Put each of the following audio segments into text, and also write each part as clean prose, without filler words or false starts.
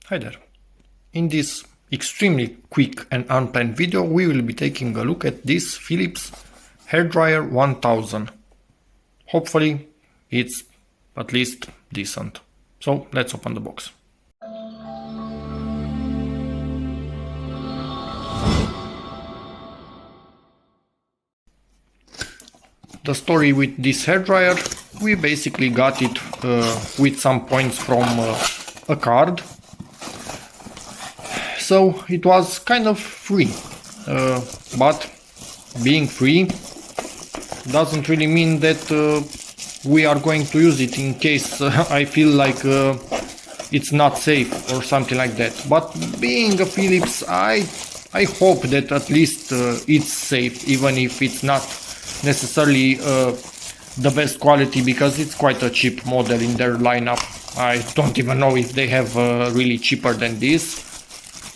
Hi there. In this extremely quick and unplanned video, we will be taking a look at this Philips hairdryer 1000. Hopefully it's at least decent. So let's open the box. The story with this hairdryer, we basically got it with some points from a card. So it was kind of free, but being free doesn't really mean that we are going to use it in case I feel like it's not safe or something like that. But being a Philips, I hope that at least it's safe, even if it's not necessarily the best quality, because it's quite a cheap model in their lineup. I don't even know if they have really cheaper than this.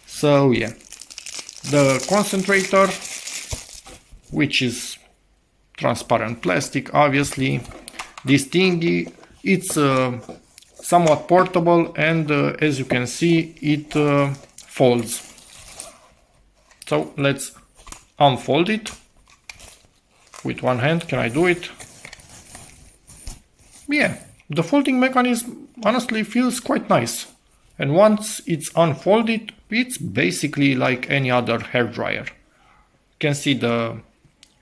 So yeah, the concentrator, which is transparent plastic, obviously. This thingy, it's somewhat portable, and as you can see, it folds. So let's unfold it with one hand. Can I do it? Yeah, the folding mechanism honestly feels quite nice. And once it's unfolded, it's basically like any other hairdryer. You can see the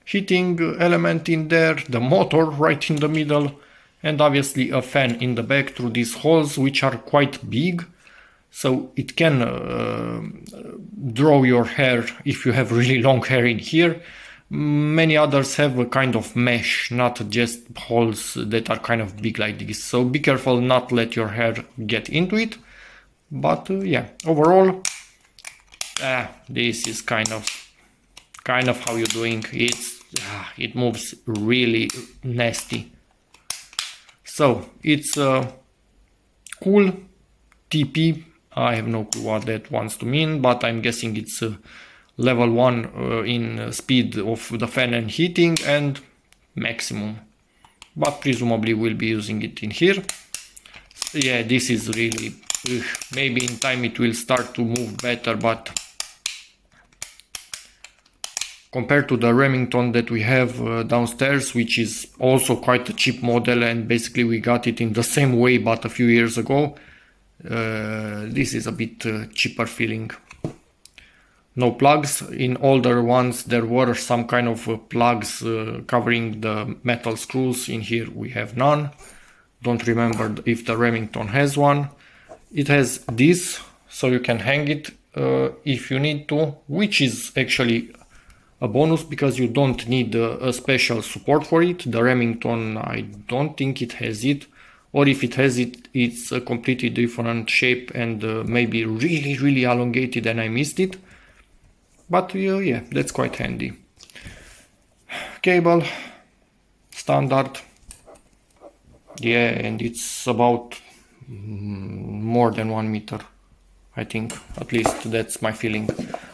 heating element in there, the motor right in the middle, and obviously a fan in the back through these holes, which are quite big. So it can draw your hair if you have really long hair in here. Many others have a kind of mesh, not just holes that are kind of big like this. So be careful not let your hair get into it. But yeah, overall, this is kind of how you're doing. It moves really nasty. So it's a cool TP. I have no clue what that wants to mean, but I'm guessing it's level 1 in speed of the fan and heating, and maximum. But presumably we'll be using it in here. So yeah, this is really... maybe in time it will start to move better, but compared to the Remington that we have downstairs, which is also quite a cheap model, and basically we got it in the same way but a few years ago, this is a bit cheaper feeling. No plugs. In older ones there were some kind of plugs covering the metal screws. In here we have none. Don't remember if the Remington has one. It has this, so you can hang it if you need to, which is actually a bonus because you don't need a special support for it. The Remington, I don't think it has it, or if it has it, it's a completely different shape and maybe really elongated and I missed it. But yeah, that's quite handy. Cable, standard. Yeah, and it's about more than 1 meter, I think. At least that's my feeling.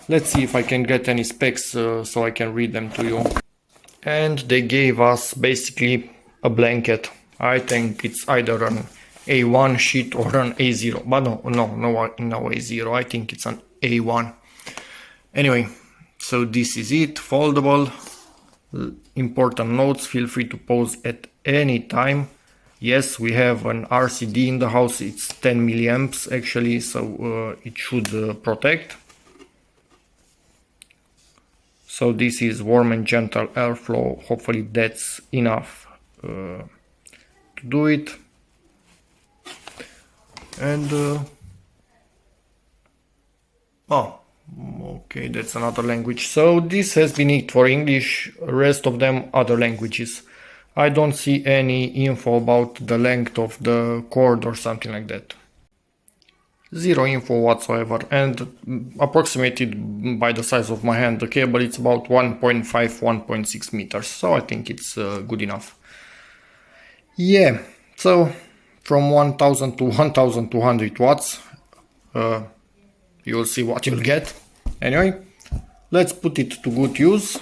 Let's see if I can get any specs so I can read them to you. And they gave us basically a blanket. I think it's either an A1 sheet or an A0, but no A0. I think it's an A1. Anyway, so this is it, foldable. Important notes, feel free to pause at any time. Yes, we have an RCD in the house. It's 10 milliamps actually, so it should protect. So this is warm and gentle airflow. Hopefully that's enough to do it. And oh, okay, that's another language. So this has been it for English, rest of them other languages. I don't see any info about the length of the cord or something like that. Zero info whatsoever, and approximated by the size of my hand, the cable, it's about 1.5-1.6 meters, so I think it's good enough. Yeah, so from 1000 to 1200 watts, you'll see what you'll get. Anyway, let's put it to good use,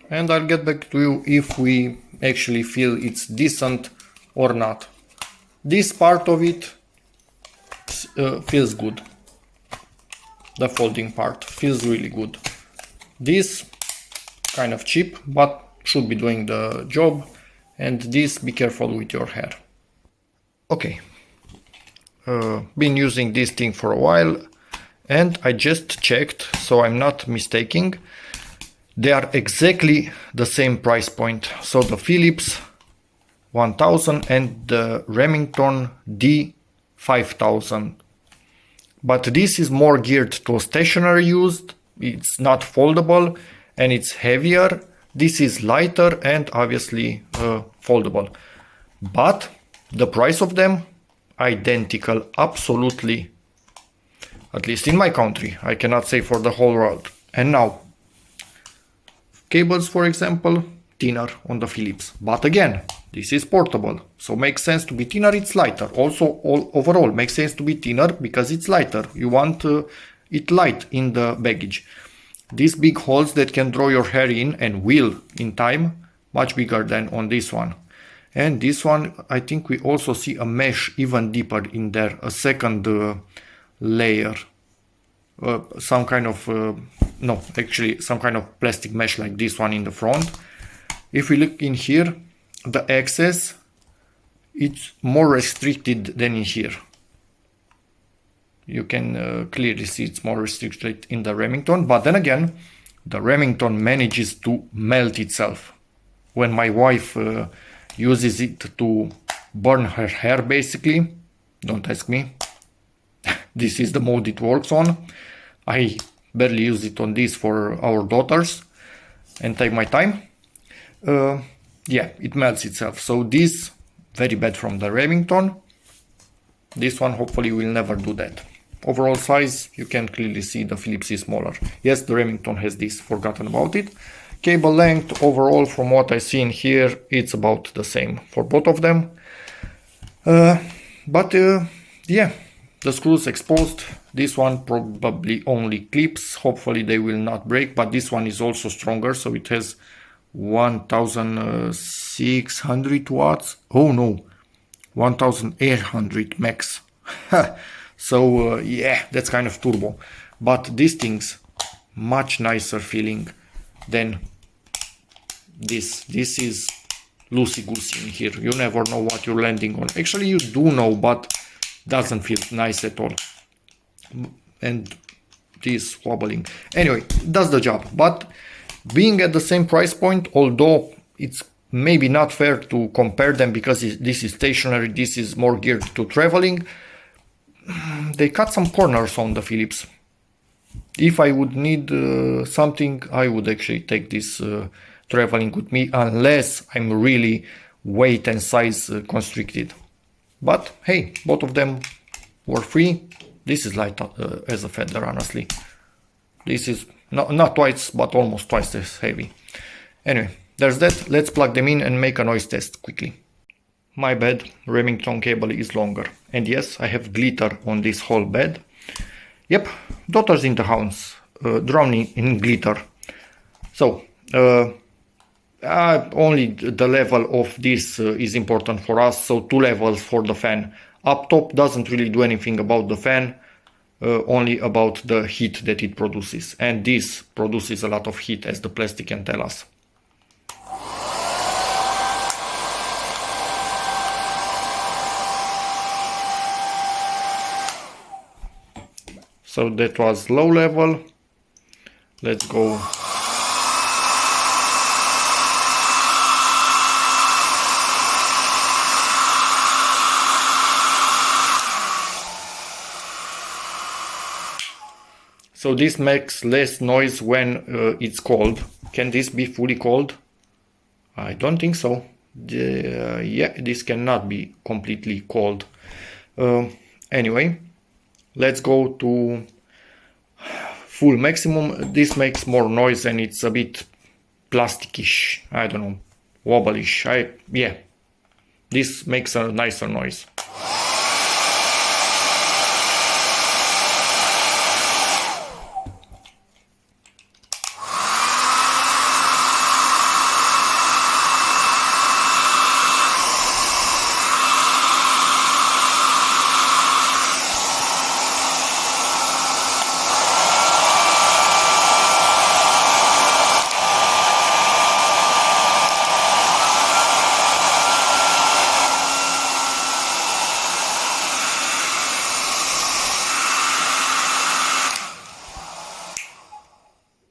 and I'll get back to you if we actually feel it's decent or not. This part of it feels good. the folding part. Feels really good. This kind of cheap, but should be doing the job. And this, be careful with your hair. Okay, been using this thing for a while, and I just checked, so I'm not mistaking. They are exactly the same price point. So the Philips 1000 and the Remington D5000. But this is more geared to stationary use. It's not foldable and it's heavier. This is lighter and obviously foldable. But the price of them, identical, absolutely. At least in my country. I cannot say for the whole world. And now, cables, for example, thinner on the Philips. But again, this is portable, so makes sense to be thinner, it's lighter. Also, overall, makes sense to be thinner because it's lighter. You want it light in the baggage. These big holes that can draw your hair in and will in time, much bigger than on this one. And this one, I think we also see a mesh even deeper in there, a second layer. Some kind of, no, actually some kind of plastic mesh like this one in the front. If we look in here, the access, it's more restricted than in here. You can clearly see it's more restricted in the Remington, but then again, the Remington manages to melt itself. When my wife uses it to burn her hair, basically, don't ask me. This is the mode it works on. I barely use it on this for our daughters and take my time. Yeah, it melts itself. So this, very bad from the Remington. This one hopefully will never do that. Overall size, you can clearly see the Philips is smaller. Yes, the Remington has this, forgotten about it. Cable length, overall, from what I see in here, it's about the same for both of them. Yeah, the screws exposed. This one probably only clips. Hopefully they will not break, but this one is also stronger, so it has 1600 watts. Oh no, 1800 max. So yeah, that's kind of turbo. But these things, much nicer feeling than this. This is loosey-goosey in here. You never know what you're landing on. Actually, you do know, but doesn't feel nice at all. And this wobbling. Anyway, does the job. But being at the same price point, although it's maybe not fair to compare them because this is stationary, this is more geared to traveling, they cut some corners on the Philips. If I would need something, I would actually take this traveling with me, unless I'm really weight and size constricted. But hey, both of them were free. This is light as a feather, honestly. This is not twice, but almost twice as heavy. Anyway, there's that. Let's plug them in and make a noise test quickly. My bad, Remington cable is longer. And yes, I have glitter on this whole bed. Yep, daughters in the house, drowning in glitter. So, only the level of this is important for us. So 2 levels for the fan. Up top doesn't really do anything about the fan, only about the heat that it produces. And this produces a lot of heat, as the plastic can tell us. So that was low level. Let's go. So this makes less noise when it's cold. Can this be fully cold? I don't think so. Yeah, this cannot be completely cold. Anyway, let's go to full maximum. This makes more noise and it's a bit plasticish. I don't know, wobblish. Yeah, this makes a nicer noise.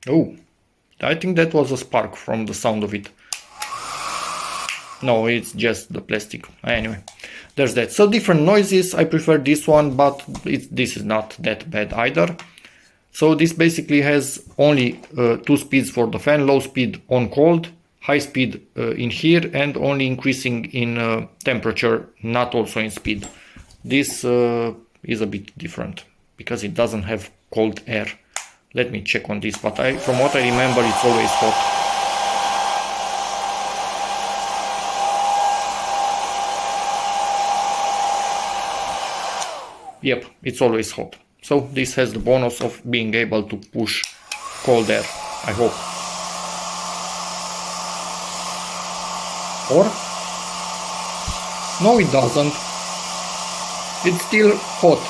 Oh, I think that was a spark from the sound of it. No, it's just the plastic. Anyway, there's that. So different noises. I prefer this one, but this is not that bad either. So this basically has only 2 speeds for the fan, low speed on cold, high speed in here, and only increasing in temperature, not also in speed. This is a bit different because it doesn't have cold air. Let me check on this, but from what I remember, it's always hot. Yep, it's always hot. So this has the bonus of being able to push cold air, I hope. Or? No, it doesn't. It's still hot.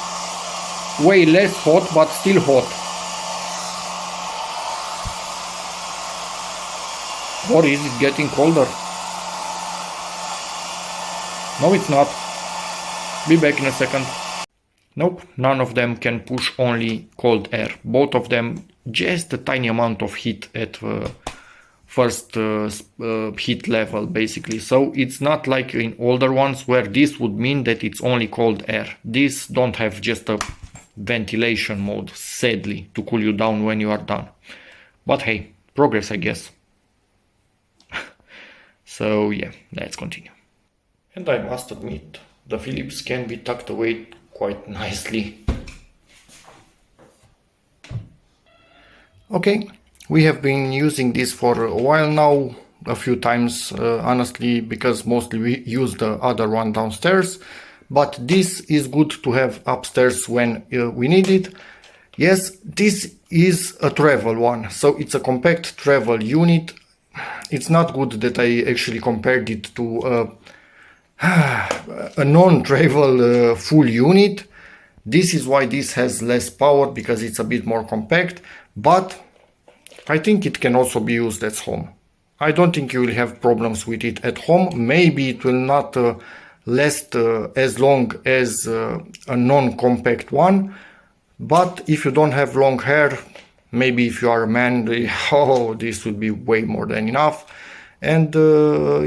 Way less hot, but still hot. Or is it getting colder? No, it's not. Be back in a second. Nope, none of them can push only cold air. Both of them just a tiny amount of heat at first heat level, basically. So it's not like in older ones where this would mean that it's only cold air. These don't have just a ventilation mode, sadly, to cool you down when you are done. But hey, progress, I guess. So yeah, let's continue. And I must admit, the Philips can be tucked away quite nicely. Okay, we have been using this for a while now, a few times honestly, because mostly we use the other one downstairs, but this is good to have upstairs when we need it. Yes, this is a travel one, so it's a compact travel unit. It's not good that I actually compared it to a non-travel full unit. This is why this has less power, because it's a bit more compact, but I think it can also be used at home. I don't think you will have problems with it at home. Maybe it will not last as long as a non-compact one, but if you don't have long hair, maybe if you are a man, oh, this would be way more than enough. And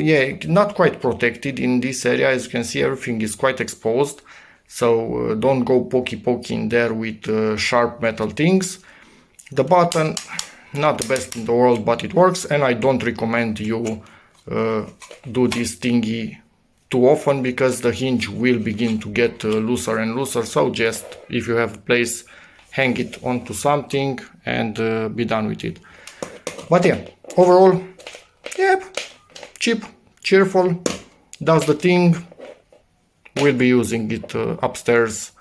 yeah, not quite protected in this area. As you can see, everything is quite exposed, so don't go pokey in there with sharp metal things. The button, not the best in the world, but it works, and I don't recommend you do this thingy too often, because the hinge will begin to get looser and looser. So just, if you have a place, hang it onto something and be done with it. But yeah, overall, yep, cheap, cheerful, does the thing. We'll be using it upstairs,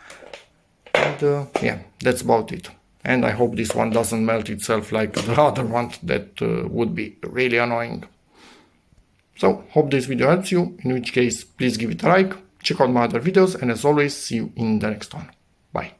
and yeah, that's about it. And I hope this one doesn't melt itself like the other one. That would be really annoying. So, hope this video helps you, in which case please give it a like, check out my other videos, and as always, see you in the next one. Bye.